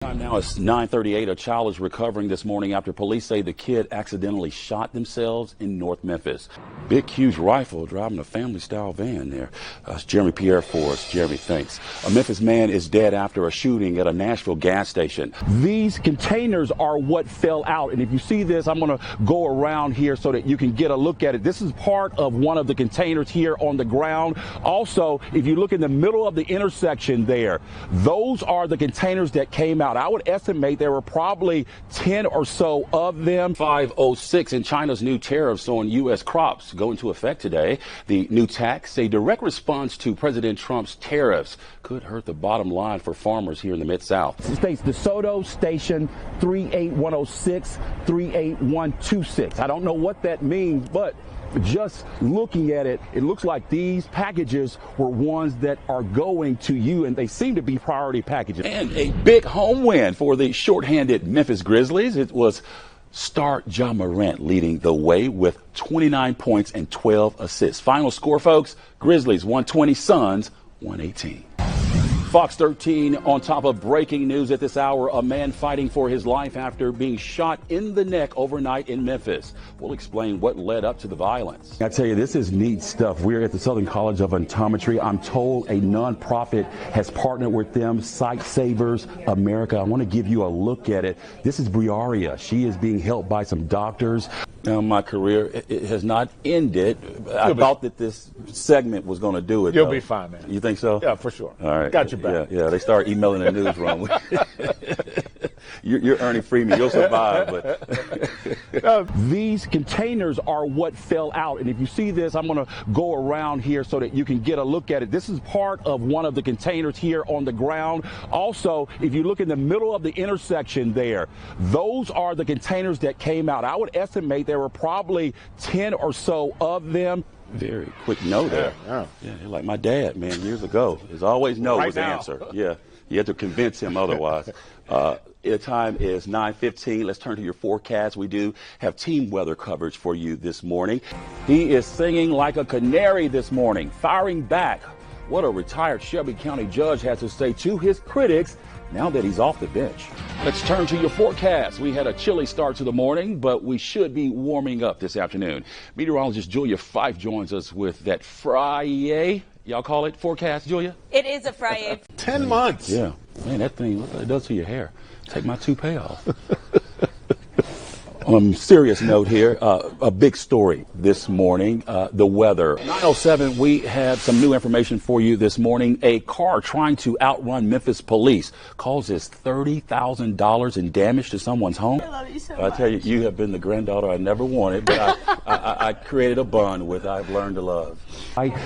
Time now is 9:38. A child is recovering this morning after police say the kid accidentally shot themselves in North Memphis. Big, huge rifle driving a family-style van there. It's Jeremy Pierre for us. Jeremy, thanks. A Memphis man is dead after a shooting at a Nashville gas station. These containers are what fell out. And if you see this, I'm going to go around here so that you can get a look at it. This is part of one of the containers here on the ground. Also, if you look in the middle of the intersection there, those are the containers that came out. I would estimate there were probably 10 or so of them. 506 and China's new tariffs on U.S. crops go into effect today. The new tax, a direct response to President Trump's tariffs, could hurt the bottom line for farmers here in the Mid-South. It states DeSoto Station 38106, 38126. I don't know what that means, but just looking at it, it looks like these packages were ones that are going to you, and they seem to be priority packages. And a big home win for the shorthanded Memphis Grizzlies. It was star Ja Morant leading the way with 29 points and 12 assists. Final score, folks, Grizzlies 120, Suns 118. Fox 13 on top of breaking news at this hour. A man fighting for his life after being shot in the neck overnight in Memphis. We'll explain what led up to the violence. I tell you, this is neat stuff. We're at the Southern College of Optometry. I'm told a nonprofit has partnered with them, Sight Savers America. I want to give you a look at it. This is Briaria. She is being helped by some doctors. Now, my career, it has not ended. I thought that this segment was going to do it. You'll be fine, man. You think so? Yeah, for sure. All right. Got your back. Yeah. They start emailing the newsroom. You're Ernie Freeman. You'll survive. But these containers are what fell out. And if you see this, I'm going to go around here so that you can get a look at it. This is part of one of the containers here on the ground. Also, if you look in the middle of the intersection there, those are the containers that came out. I would estimate there were probably 10 or so of them. Very quick no there. Yeah, like my dad, man, years ago. There's always no was the answer. Yeah, you had to convince him otherwise. The time is 9:15. Let's turn to your forecast. We do have team weather coverage for you this morning. He is singing like a canary this morning, firing back what a retired Shelby County judge has to say to his critics now that he's off the bench. Let's turn to your forecast. We had a chilly start to the morning, but we should be warming up this afternoon. Meteorologist Julia Fife joins us with that Friday, y'all call it, forecast, Julia? It is a Friday. 10 months. Yeah. Man, that thing, look what it does to your hair. Take my toupee off. On a serious note here, a big story this morning, the weather. 9:07, we have some new information for you this morning. A car trying to outrun Memphis police causes $30,000 in damage to someone's home. I love you so I much. tell you, you have been the granddaughter I never wanted, but I created a bond with I've learned to love.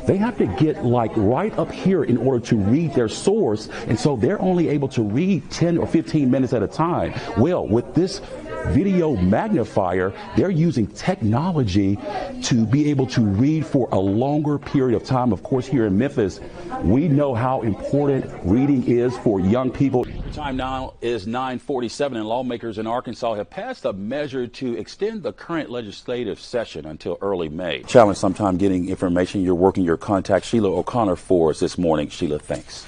They have to get like right up here in order to read their source, and so they're only able to read 10 or 15 minutes at a time. Well, with this video magnifier, they're using technology to be able to read for a longer period of time. Of course, here in Memphis, we know how important reading is for young people. The time now is 9:47, and lawmakers in Arkansas have passed a measure to extend the current legislative session until early May. Challenge sometime getting information. You're working your contact Sheila O'Connor for us this morning. Sheila, thanks.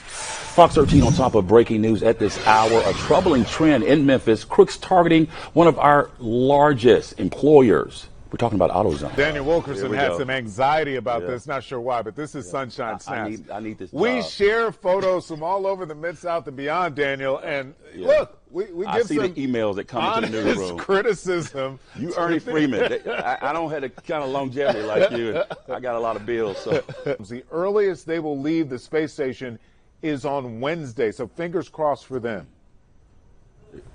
Fox 13 on top of breaking news at this hour. A troubling trend in Memphis. Crooks targeting one of our largest employers. We're talking about AutoZone. Daniel Wilkerson had some anxiety about this. Not sure why, but this is Sunshine Snaps. I need this. We share photos from all over the Mid-South and beyond, Daniel. And look, we I give see some the emails that come into the newsroom. Criticism. You Ernie Freeman. I don't have the kind of longevity like you. I got a lot of bills. So the earliest they will leave the space station is on Wednesday, so fingers crossed for them.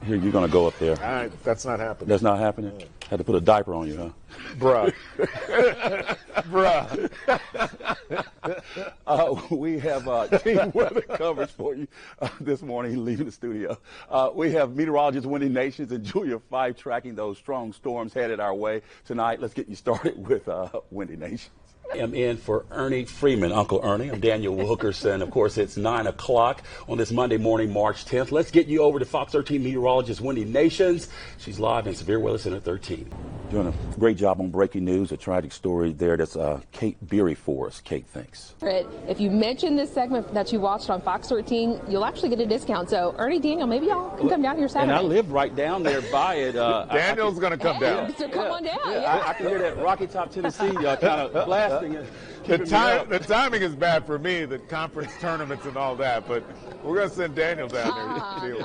Here, you're going to go up there. All right, that's not happening. That's not happening? Had to put a diaper on you, huh? Bruh. Bruh. We have team weather coverage for you this morning, leaving the studio. We have meteorologist Wendy Nations and Julia Fife tracking those strong storms headed our way tonight. Let's get you started with Wendy Nations. I'm in for Ernie Freeman, Uncle Ernie. I'm Daniel Wilkerson. Of course, it's 9 o'clock on this Monday morning, March 10th. Let's get you over to Fox 13 meteorologist Wendy Nations. She's live in Severe Weather Center 13. Doing a great job on breaking news, a tragic story there. That's Kate Beery for us. Kate, thanks. If you mention this segment that you watched on Fox 13, you'll actually get a discount. So, Ernie, Daniel, maybe y'all can come down here Saturday. And I live right down there by it. Daniel's going to come down. So come on down. I can hear that Rocky Top, Tennessee kind of blasting it. The timing is bad for me, the conference tournaments and all that, but we're going to send Daniel down there.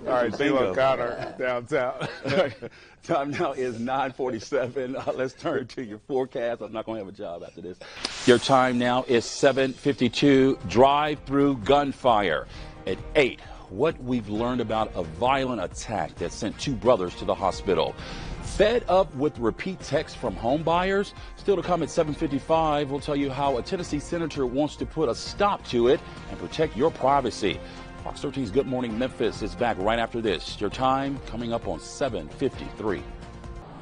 All right, Sheila O'Connor, downtown. Time now is 9:47. Let's turn to your forecast. I'm not going to have a job after this. Your time now is 7:52. Drive-through gunfire at 8. What we've learned about a violent attack that sent 2 brothers to the hospital. Fed up with repeat texts from home buyers? Still to come at 7:55, we'll tell you how a Tennessee senator wants to put a stop to it and protect your privacy. Fox 13's Good Morning Memphis is back right after this. Your time coming up on 7:53.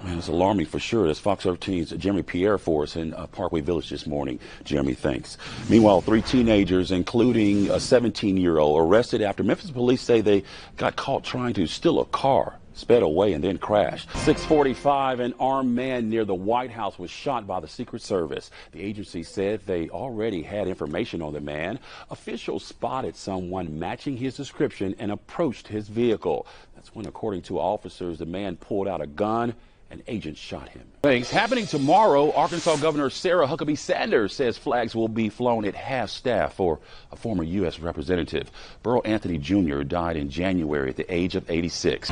Man, it's alarming for sure. That's Fox 13's Jeremy Pierre for us in Parkway Village this morning. Jeremy, thanks. Meanwhile, 3 teenagers, including a 17-year-old, arrested after Memphis police say they got caught trying to steal a car, sped away, and then crashed. 6:45, an armed man near the White House was shot by the Secret Service. The agency said they already had information on the man. Officials spotted someone matching his description and approached his vehicle. That's when, according to officers, the man pulled out a gun and agents shot him. Things happening tomorrow. Arkansas Governor Sarah Huckabee Sanders says flags will be flown at half staff for a former U.S. representative. Burl Anthony Jr. died in January at the age of 86.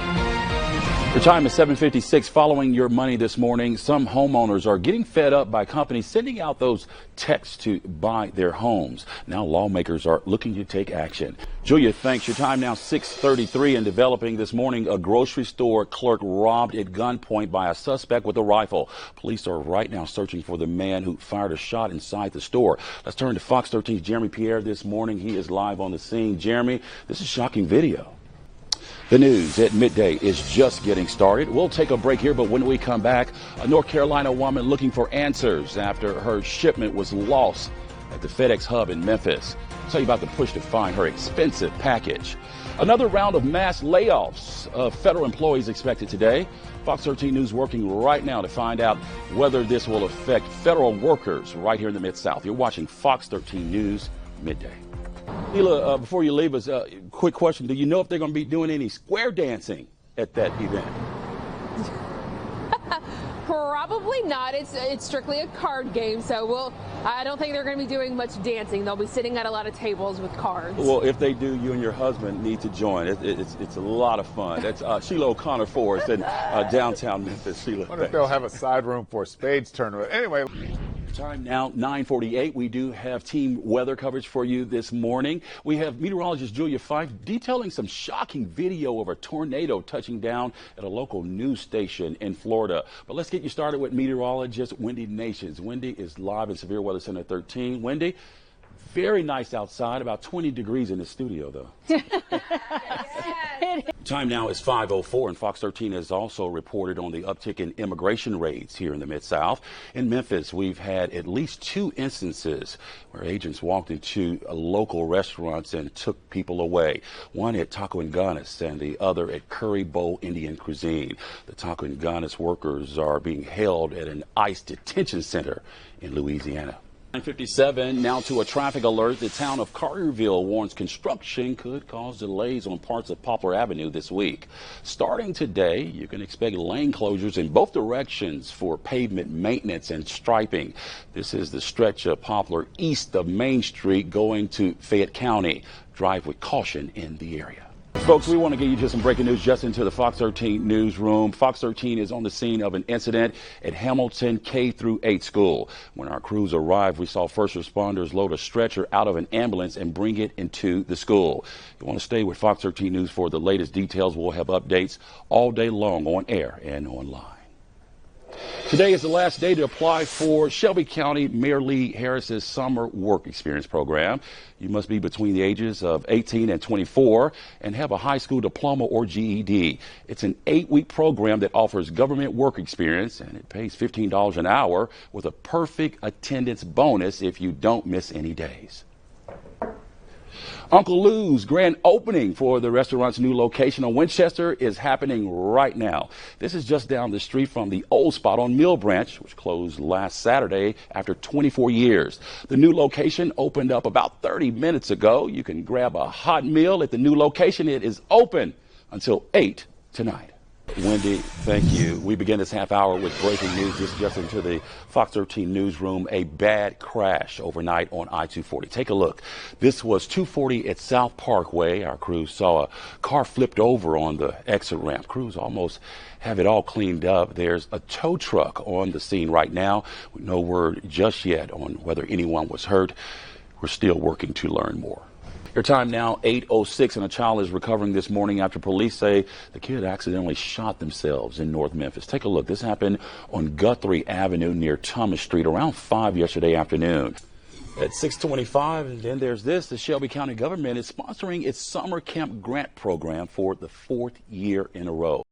Your time is 7:56. Following your money this morning, some homeowners are getting fed up by companies sending out those texts to buy their homes. Now lawmakers are looking to take action. Julia, thanks. Your time now 6:33. And developing this morning, a grocery store clerk robbed at gunpoint by a suspect with a rifle. Police are right now searching for the man who fired a shot inside the store. Let's turn to Fox 13's Jeremy Pierre this morning. He is live on the scene. Jeremy, this is shocking video. The news at midday is just getting started. We'll take a break here, but when we come back, a North Carolina woman looking for answers after her shipment was lost at the FedEx hub in Memphis. I'll tell you about the push to find her expensive package. Another round of mass layoffs of federal employees expected today. Fox 13 News working right now to find out whether this will affect federal workers right here in the Mid-South. You're watching Fox 13 News Midday. Hila, before you leave us, quick question. Do you know if they're going to be doing any square dancing at that event? Probably not. It's strictly a card game, so I don't think they're going to be doing much dancing. They'll be sitting at a lot of tables with cards. Well, if they do, you and your husband need to join. It's a lot of fun. That's Sheila O'Connor for us in downtown Memphis. Sheila, I wonder if they'll have a side room for a spades tournament. Anyway. Time now 9:48. We do have team weather coverage for you this morning. We have meteorologist Julia Fife detailing some shocking video of a tornado touching down at a local news station in Florida. But let's get you started with meteorologist Wendy Nations. Wendy is live in Severe Weather Center 13. Wendy, very nice outside, about 20 degrees in the studio though. Time now is 5:04, and Fox 13 has also reported on the uptick in immigration raids here in the Mid-South. In Memphis, we've had at least 2 instances where agents walked into local restaurants and took people away. One at Taco and Ganas and the other at Curry Bowl Indian Cuisine. The Taco and Ganas workers are being held at an ICE detention center in Louisiana. 9:57, now to a traffic alert. The town of Carterville warns construction could cause delays on parts of Poplar Avenue this week. Starting today, you can expect lane closures in both directions for pavement maintenance and striping. This is the stretch of Poplar east of Main Street going to Fayette County. Drive with caution in the area. Folks, we want to get you just some breaking news just into the Fox 13 newsroom. Fox 13 is on the scene of an incident at Hamilton K-8 school. When our crews arrived, we saw first responders load a stretcher out of an ambulance and bring it into the school. You want to stay with Fox 13 News for the latest details. We'll have updates all day long on air and online. Today is the last day to apply for Shelby County Mayor Lee Harris's Summer Work Experience program. You must be between the ages of 18 and 24 and have a high school diploma or GED. It's an 8-week program that offers government work experience, and it pays $15 an hour with a perfect attendance bonus if you don't miss any days. Uncle Lou's grand opening for the restaurant's new location on Winchester is happening right now. This is just down the street from the old spot on Mill Branch, which closed last Saturday after 24 years. The new location opened up about 30 minutes ago. You can grab a hot meal at the new location. It is open until 8 tonight. Wendy, thank you. We begin this half hour with breaking news. This just into the Fox 13 newsroom. A bad crash overnight on I-240. Take a look. This was 240 at South Parkway. Our crews saw a car flipped over on the exit ramp. Crews almost have it all cleaned up. There's a tow truck on the scene right now. No word just yet on whether anyone was hurt. We're still working to learn more. Your time now, 8:06, and a child is recovering this morning after police say the kid accidentally shot themselves in North Memphis. Take a look. This happened on Guthrie Avenue near Thomas Street around 5 yesterday afternoon. At 6:25, and then there's this. The Shelby County government is sponsoring its summer camp grant program for the 4th year in a row.